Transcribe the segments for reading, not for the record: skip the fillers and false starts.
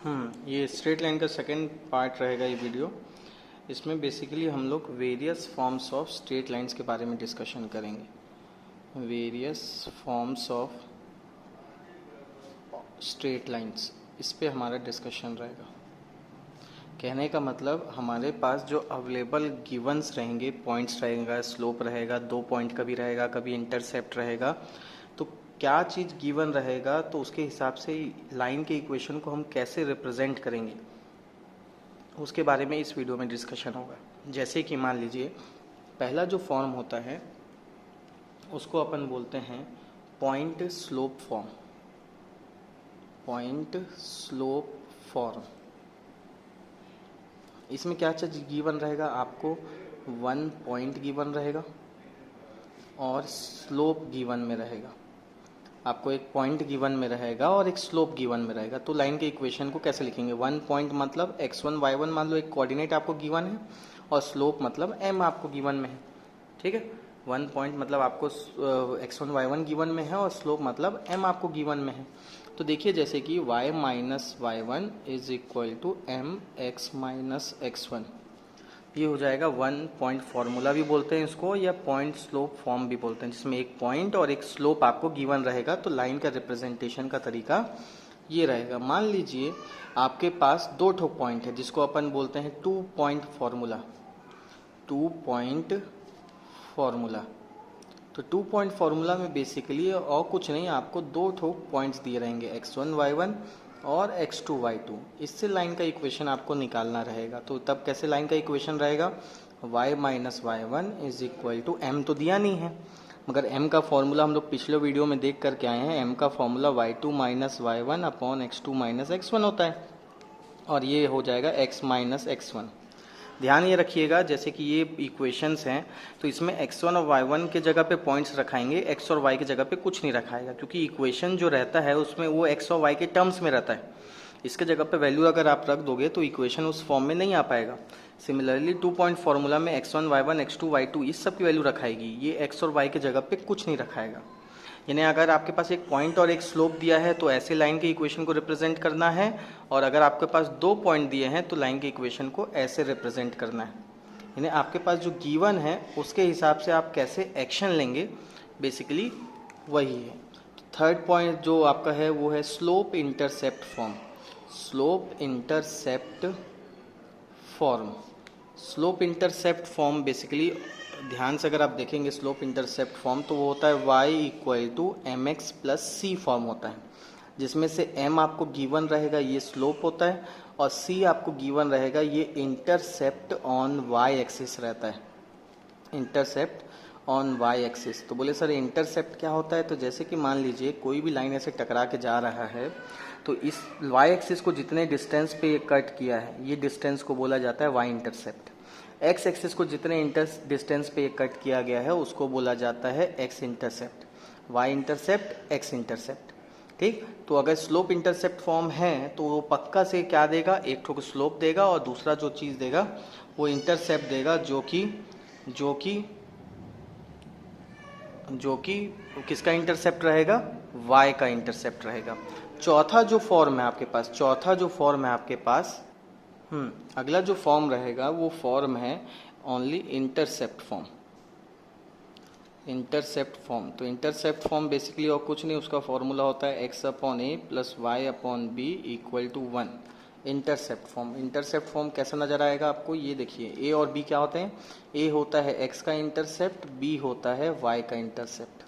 ये straight line का second part रहेगा ये वीडियो। इसमें बेसिकली हम लोग various forms of straight lines के बारे में डिस्कशन करेंगे। Various forms of straight lines, इस पे हमारा डिस्कशन रहेगा। कहने का मतलब हमारे पास जो अवेलेबल गिवंस रहेंगे, पॉइंट्स रहेगा, स्लोप रहेगा, 2 पॉइंट कभी रहेगा, कभी इंटरसेप्ट रहेगा, तो क्या चीज़ गिवन रहेगा तो उसके हिसाब से लाइन के इक्वेशन को हम कैसे रिप्रेजेंट करेंगे उसके बारे में इस वीडियो में डिस्कशन होगा। जैसे कि मान लीजिए पहला जो फॉर्म होता है उसको अपन बोलते हैं point slope form. Point slope form, इसमें क्या चीज़ गिवन रहेगा, आपको 1 पॉइंट गिवन रहेगा और स्लोप गिवन में रहेगा। आपको एक पॉइंट गिवन में रहेगा और एक स्लोप गिवन में रहेगा। तो लाइन के इक्वेशन को कैसे लिखेंगे, 1 पॉइंट मतलब x1 y1 मान लो एक कोऑर्डिनेट आपको गिवन है और स्लोप मतलब m आपको गिवन में है। ठीक है, 1 पॉइंट मतलब आपको x1 y1 गिवन में है और स्लोप मतलब m आपको गिवन में है। तो देखिए जैसे कि y minus y1 is equal to m x minus x1, ये हो जाएगा 1 पॉइंट फॉर्मूला भी बोलते हैं इसको, या पॉइंट स्लोप फॉर्म भी बोलते हैं, जिसमें एक पॉइंट और एक स्लोप आपको गिवन रहेगा। तो लाइन का रिप्रेजेंटेशन का तरीका ये रहेगा। मान लीजिए आपके पास 2 ठो पॉइंट है जिसको अपन बोलते हैं 2 पॉइंट फॉर्मूला। 2 पॉइंट फॉर्मूला, तो 2 पॉइंट फॉर्मूला में बेसिकली और कुछ नहीं, आपको 2 ठो पॉइंट्स दिए रहेंगे x1 y1 और x2 y2। इससे लाइन का इक्वेशन आपको निकालना रहेगा। तो तब कैसे लाइन का इक्वेशन रहेगा, y minus y1 is equal to m, तो दिया नहीं है मगर m का फॉर्मूला हम लोग पिछले वीडियो में देख करके आए हैं। m का formula y2 minus y1 upon x2 minus x1 होता है और ये हो जाएगा x माइनस x1। ध्यान ये रखिएगा जैसे कि ये इक्वेशंस हैं तो इसमें x1 और y1 के जगह पे पॉइंट्स रखाएंगे, x और y के जगह पे कुछ नहीं रखाएगा, क्योंकि इक्वेशन जो रहता है उसमें वो x और y के टर्म्स में रहता है। इसके जगह पे वैल्यू अगर आप रख दोगे तो इक्वेशन उस फॉर्म में नहीं आ पाएगा। सिमिलरली 2 पॉइंट फॉर्मूला में x1 y1 x2 y2 इस सब की वैल्यू रखाएगी, ये x और y के जगह पे कुछ नहीं रखाएगा। यानी अगर आपके पास एक पॉइंट और एक स्लोप दिया है तो ऐसे लाइन के इक्वेशन को रिप्रेजेंट करना है, और अगर आपके पास 2 पॉइंट दिए हैं तो लाइन के इक्वेशन को ऐसे रिप्रेजेंट करना है। यानी आपके पास जो गिवन है उसके हिसाब से आप कैसे एक्शन लेंगे, बेसिकली वही है। थर्ड पॉइंट जो आपका है वो है slope intercept form. Slope intercept form, slope intercept form basically ध्यान से अगर आप देखेंगे स्लोप इंटरसेप्ट फॉर्म तो वो होता है y equal to m x plus c form होता है, जिसमें से m आपको गिवन रहेगा, ये स्लोप होता है, और c आपको गिवन रहेगा, ये इंटरसेप्ट ऑन y एक्सिस रहता है। Intercept on y axis. तो बोले सर इंटरसेप्ट क्या होता है, तो जैसे कि मान लीजिए कोई भी लाइन ऐसे टकरा के जा रहा है तो इस y एक्सिस को जितने डिस्टेंस पे ये कट किया है ये डिस्टेंस को बोला जाता है y इंटरसेप्ट। x एक्सिस को जितने डिस्टेंस पे ये कट किया गया है उसको बोला जाता है x intercept, y intercept, x intercept. ठीक, तो अगर स्लोप इंटरसेप्ट फॉर्म है तो वो पक्का से क्या देगा, एक ठो स्लोप देगा और दूसरा जो चीज़ देगा वो इंटरसेप्ट देगा, जो कि किसका इंटरसेप्ट रहेगा, y का इंटरसेप्ट रहेगा। चौथा जो फॉर्म है आपके पास अगला जो फॉर्म रहेगा वो फॉर्म है only intercept form. Intercept form, तो इंटरसेप्ट फॉर्म बेसिकली और कुछ नहीं, उसका फॉर्मूला होता है x upon a plus y upon b equal to 1। Intercept form, intercept form कैसा नजर आएगा आपको, ये देखिए a और b क्या होते हैं, a होता है x का इंटरसेप्ट, b होता है y का इंटरसेप्ट।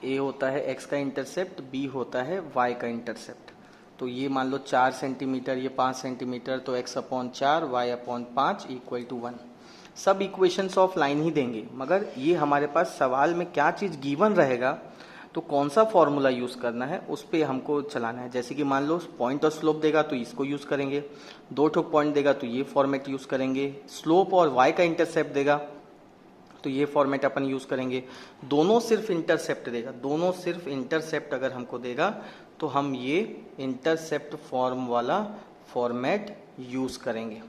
a होता है x का इंटरसेप्ट, b होता है y का इंटरसेप्ट। तो ये मान लो 4 सेंटीमीटर, ये 5 सेंटीमीटर, तो x upon 4 y upon 5 equal to 1। सब इक्वेशंस ऑफ लाइन ही देंगे, मगर ये हमारे पास सवाल में क्या चीज़ गिवन रहेगा तो कौन सा फॉर्मूला यूज़ करना है उस पर हमको चलाना है। जैसे कि मान लो पॉइंट और स्लोप देगा तो इसको यूज़ करेंगे, 2 ठो पॉइंट देगा तो ये फॉर्मेट यूज़ करेंगे, स्लोप और y का इंटरसेप्ट देगा तो ये फॉर्मेट अपन यूज़ करेंगे। दोनों सिर्फ इंटरसेप्ट अगर हमको देगा तो हम ये इंटरसेप्ट फॉर्म वाला फॉर्मेट यूज़ करेंगे।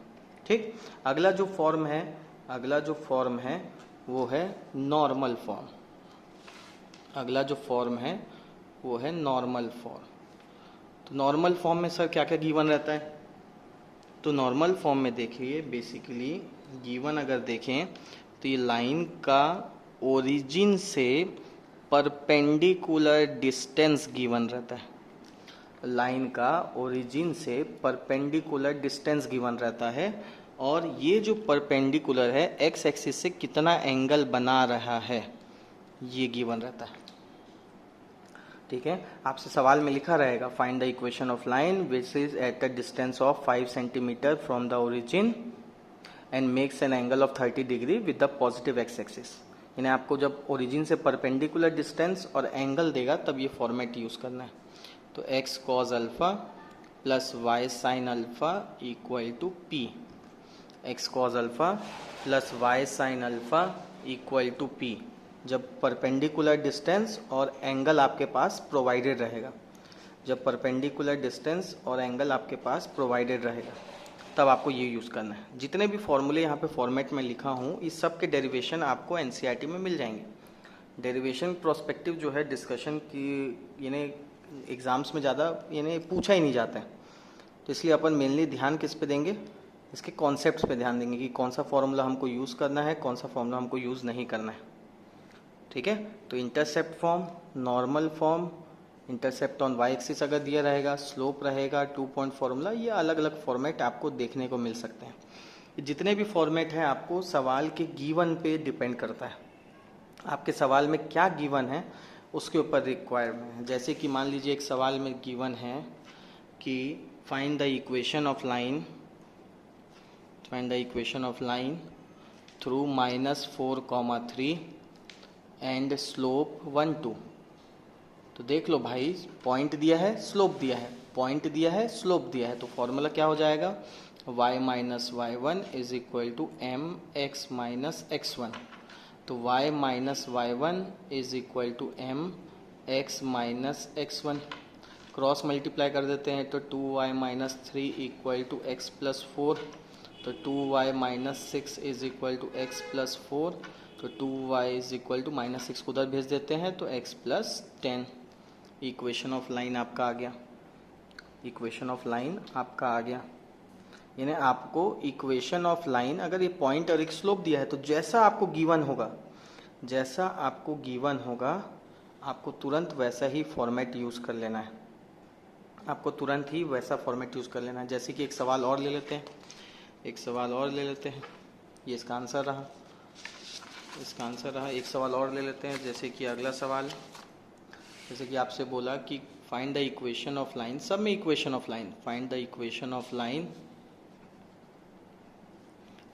ठीक, अगला जो फॉर्म है वो है नॉर्मल फॉर्म। अगला जो फॉर्म है वो है नॉर्मल फॉर्म। तो नॉर्मल फॉर्म में सर क्या क्या गिवन रहता है? तो नॉर्मल फॉर्म में देखिए बेसिकली गिवन अगर देखें तो ये लाइन का ओरिजिन से परपेंडिकुलर डिस्टेंस गिवन रहता है। लाइन का ओरिजिन से परपेंडिकुलर डिस्टेंस गिवन रहता है और ये जो परपेंडिकुलर है एक्स एक्सिस से कितना एंगल बना रहा है ये गिवन रहता है। ठीक है, आपसे सवाल में लिखा रहेगा find the equation of line which is at a distance of 5 centimetre from the origin and makes an angle of 30 degree with the positive x axis. यानी आपको जब ओरिजिन से परपेंडिकुलर डिस्टेंस और एंगल देगा तब ये फॉर्मेट यूज करना है। तो x cos alpha plus y sine alpha equal to p. X cos alpha plus y sine alpha equal to p जब परपेंडिकुलर डिस्टेंस और एंगल आपके पास प्रोवाइडेड रहेगा। जब परपेंडिकुलर डिस्टेंस और एंगल आपके पास प्रोवाइडेड रहेगा तब आपको ये यूज़ करना है। जितने भी फॉर्मूले यहाँ पे फॉर्मेट में लिखा हूँ इस सब के डेरिवेशन आपको एनसीईआरटी में मिल जाएंगे। डेरिवेशन प्रोस्पेक्टिव जो है डिस्कशन की यानी एग्ज़ाम्स में ज़्यादा यानी पूछा ही नहीं जाता है, तो इसलिए अपन मेनली ध्यान किस पे देंगे, इसके कॉन्सेप्ट्स पे ध्यान देंगे कि कौन सा फॉर्मूला हमको यूज़ करना है, कौन सा फॉर्मूला हमको यूज़ नहीं करना है। ठीक है, तो intercept form, normal form, intercept on y axis अगर दिया रहेगा, स्लोप रहेगा, 2 पॉइंट फॉर्मूला, ये अलग अलग फॉर्मेट आपको देखने को मिल सकते हैं। जितने भी फॉर्मेट हैं आपको सवाल के गिवन पे डिपेंड करता है, आपके सवाल में क्या गिवन है उसके ऊपर रिक्वायरमेंट है। जैसे कि मान लीजिए एक सवाल में गिवन है कि find the equation of line, find the equation of line through -4,3 and slope 1 2। तो देख लो भाई, पॉइंट दिया है, स्लोप दिया है, पॉइंट दिया है, स्लोप दिया है, तो फॉर्मूला क्या हो जाएगा, y minus y one is equal to m x minus x one. तो y minus y one is equal to m x minus x one. Cross multiply कर देते हैं तो 2y minus three equal to x plus four. तो 2y minus six is equal to x plus four. तो 2y is equal to minus six को उधर भेज देते हैं तो x plus 10। Equation of line आपका आ गया, इक्वेशन ऑफ लाइन आपका आ गया। यानी आपको इक्वेशन ऑफ लाइन, अगर ये पॉइंट और एक स्लोप दिया है तो जैसा आपको गिवन होगा, जैसा आपको गिवन होगा आपको तुरंत वैसा ही फॉर्मेट यूज़ कर लेना है, आपको तुरंत ही वैसा फॉर्मेट यूज़ कर लेना है। जैसे कि एक सवाल और ले लेते हैं, एक सवाल और ले लेते हैं, ये इसका आंसर रहा, इसका आंसर रहा। एक सवाल और ले लेते हैं, जैसे कि अगला सवाल, जैसे कि आपसे बोला कि find the equation of line, सब में equation of line, find the equation of line,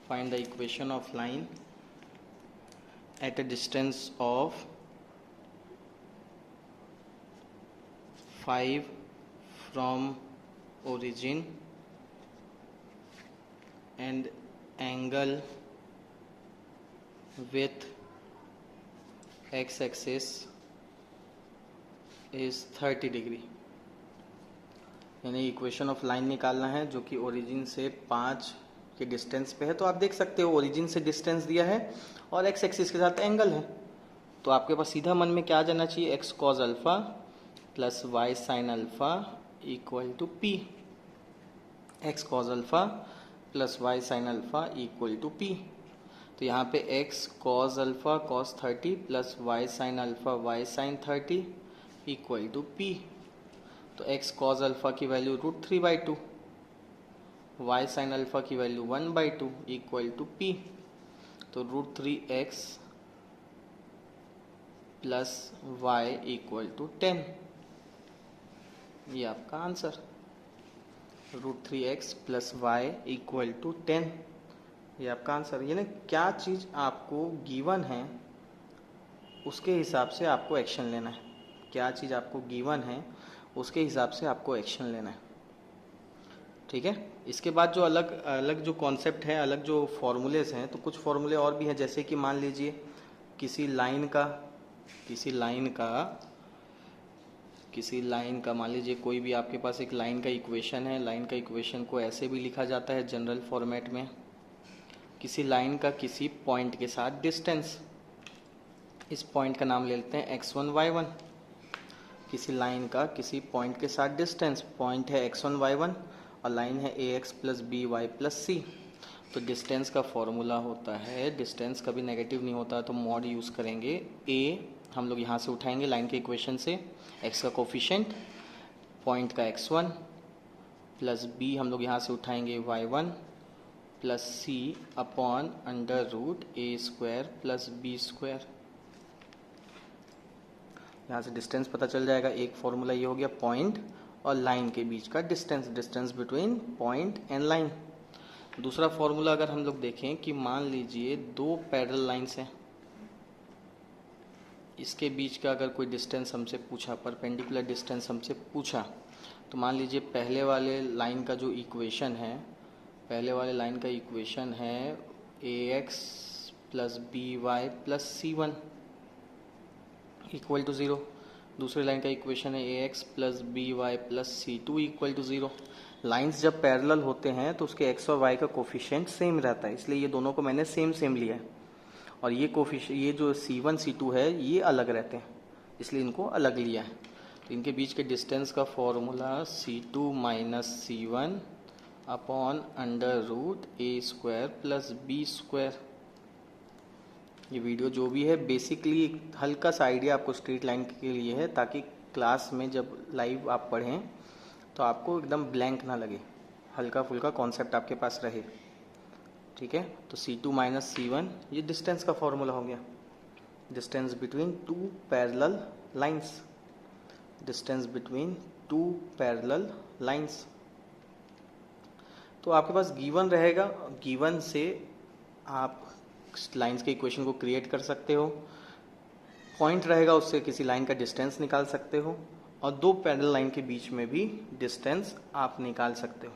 find the equation of line at a distance of 5 from origin and angle with x axis is 30 degree. यानी equation of line निकालना है जो कि origin से 5 के distance पे है। तो आप देख सकते हो ओरिजिन से डिस्टेंस दिया है और x एक्सिस के साथ एंगल है, तो आपके पास सीधा मन में क्या आ जाना चाहिए, x cos alpha plus y sine alpha equal to p. X cos alpha plus y sine alpha equal to p. तो यहाँ पे x cos alpha cos 30 plus y sine alpha y sine 30 equal to p। तो x cos alpha की value √3/2, y sine alpha की value 1/2 equal to p। तो √3x plus y equal to 10, ये आपका answer, √3x plus y equal to 10, ये आपका answer. यानी क्या चीज़ आपको गिवन है उसके हिसाब से आपको एक्शन लेना है, क्या चीज़ आपको गिवन है उसके हिसाब से आपको एक्शन लेना है। ठीक है, इसके बाद जो अलग अलग जो कॉन्सेप्ट है, अलग जो फॉर्मूलेज हैं, तो कुछ फॉर्मूले और भी हैं। जैसे कि मान लीजिए किसी लाइन का मान लीजिए कोई भी आपके पास एक लाइन का इक्वेशन है, लाइन का इक्वेशन को ऐसे भी लिखा जाता है जनरल फॉर्मेट में, किसी लाइन का किसी पॉइंट के साथ डिस्टेंस, इस पॉइंट का नाम ले लेते हैं x1 y1। किसी लाइन का किसी पॉइंट के साथ डिस्टेंस, पॉइंट है x1 y1 और लाइन है ax plus B Y plus C. तो डिस्टेंस का फॉर्मूला होता है, डिस्टेंस कभी नेगेटिव नहीं होता तो मॉड यूज़ करेंगे। a हम लोग यहाँ से उठाएंगे लाइन के इक्वेशन से, x का कोफिशेंट, पॉइंट का x1 प्लस b हम लोग यहाँ से उठाएंगे y1 plus c upon under root a square plus b square. यहाँ से डिस्टेंस पता चल जाएगा। एक फॉर्मूला ये हो गया पॉइंट और लाइन के बीच का distance, distance between point and line. दूसरा फॉर्मूला अगर हम लोग देखें कि मान लीजिए दो पैरेलल लाइंस हैं, इसके बीच का अगर कोई डिस्टेंस हमसे पूछा, परपेंडिकुलर डिस्टेंस हमसे पूछा, तो मान लीजिए पहले वाले लाइन का जो इक्वेशन है, पहले वाले लाइन का इक्वेशन है ax plus B Y plus c one equal to zero. दूसरे लाइन का इक्वेशन है ax plus B Y plus c two equal to zero. Lines जब पैरेलल होते हैं तो उसके x और y का कोफिशिएंट सेम रहता है, इसलिए ये दोनों को मैंने सेम सेम लिया है। और ये ये जो c1 c2 है ये अलग रहते हैं, इसलिए इनको अलग लिया है। तो इनके बीच के डिस्टेंस का formula c2 minus c1 upon under root a square plus b square. ये वीडियो जो भी है बेसिकली हल्का सा आइडिया आपको स्ट्रेट लाइन के लिए है, ताकि क्लास में जब लाइव आप पढ़ें तो आपको एकदम ब्लैंक ना लगे, हल्का फुल्का कॉन्सेप्ट आपके पास रहे। ठीक है, तो c2 माइनस c1 ये डिस्टेंस का फॉर्मूला हो गया, distance between to parallel lines, distance between to parallel lines. तो आपके पास गिवन रहेगा, गिवन से आप लाइंस के इक्वेशन को क्रिएट कर सकते हो। पॉइंट रहेगा, उससे किसी लाइन का डिस्टेंस निकाल सकते हो, और दो पैरेलल लाइन के बीच में भी डिस्टेंस आप निकाल सकते हो।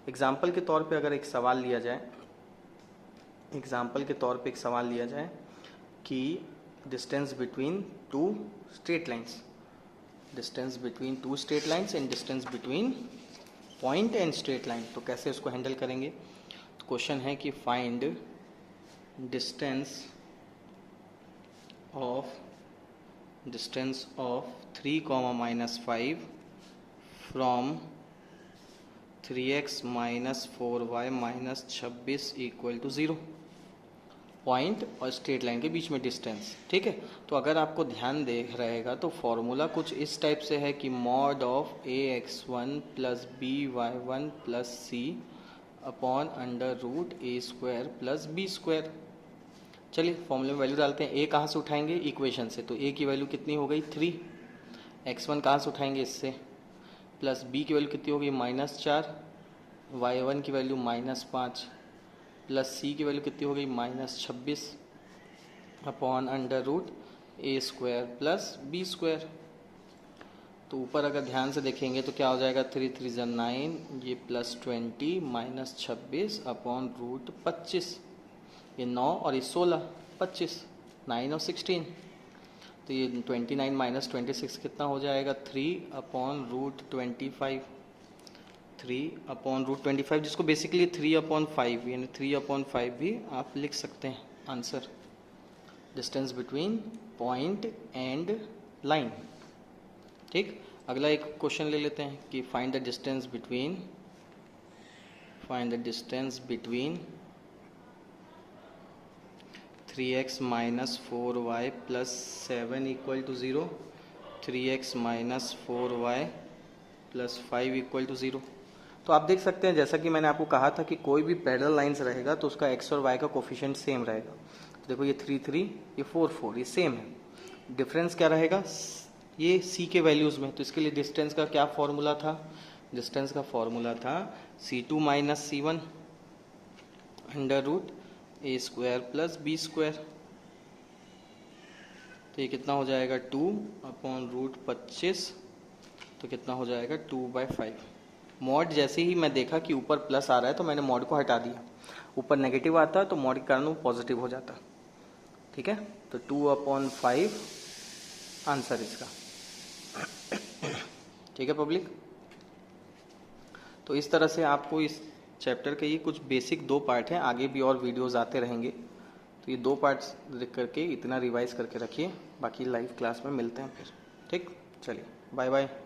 एग्जाम्पल के तौर पे अगर एक सवाल लिया जाए, एग्जाम्पल के तौर पे एक सवाल लिया जाए कि distance between two straight lines, distance between two straight lines and distance between point and straight line, तो कैसे उसको हैंडल करेंगे। तो क्वेश्चन है कि find distance of 3, -5 from 3x minus 4y minus 26 equal to 0। Point और स्ट्रेट लाइन के बीच में डिस्टेंस। ठीक है, तो अगर आपको ध्यान दे रहेगा तो फॉर्मूला कुछ इस टाइप से है कि mod of ax1 plus by1 plus c upon under root a square plus b square. चलिए फॉर्मूले में वैल्यू डालते हैं। a कहाँ से उठाएंगे, इक्वेशन से, तो a की वैल्यू कितनी हो गई 3, x1 कहाँ से उठाएंगे, इससे, प्लस b की वैल्यू कितनी हो गई -4, y1 की वैल्यू -5, प्लस c की वैल्यू कितनी हो गई -26 upon under root a square plus b square. तो ऊपर अगर ध्यान से देखेंगे तो क्या हो जाएगा, 3 3 9, ये प्लस 20 माइनस 26 अपॉन रूट 25, ये 9 और ये 16, 25, 9 और 16, तो ये 29 माइनस 26 कितना हो जाएगा, 3 अपॉन रूट 25, 3 अपॉन रूट 25, जिसको बेसिकली 3 अपॉन 5 यानी 3 अपॉन 5 भी आप लिख सकते हैं answer. Distance between point and line. ठीक, अगला एक क्वेश्चन ले लेते हैं कि find the distance between 3x minus 4y plus 7 equal to 0, 3x minus 4y plus 5 equal to 0। तो आप देख सकते हैं जैसा कि मैंने आपको कहा था कि कोई भी पैरेलल लाइंस रहेगा तो उसका x और y का कोफिशिएंट सेम रहेगा। तो देखो ये 3 3, ये 4 4, ये सेम है। डिफरेंस क्या रहेगा, ये c के वैल्यूज़ में। तो इसके लिए डिस्टेंस का क्या फॉर्मूला था, डिस्टेंस का फॉर्मूला था c2 minus c1 under root a square plus b square. तो ये कितना हो जाएगा 2 अपॉन रूट 25, तो कितना हो जाएगा 2/5। मॉड जैसे ही मैं देखा कि ऊपर प्लस आ रहा है तो मैंने मॉड को हटा दिया, ऊपर नेगेटिव आता है तो मॉड के कारण वो पॉजिटिव हो जाता। ठीक है, तो 2/5 आंसर इसका। ठीक है पब्लिक, तो इस तरह से आपको इस चैप्टर के ये कुछ बेसिक 2 पार्ट हैं, आगे भी और वीडियोस आते रहेंगे। तो ये 2 पार्ट्स लिख करके इतना रिवाइज करके रखिए, बाकी लाइव क्लास में मिलते हैं फिर। ठीक, चलिए। Bye bye.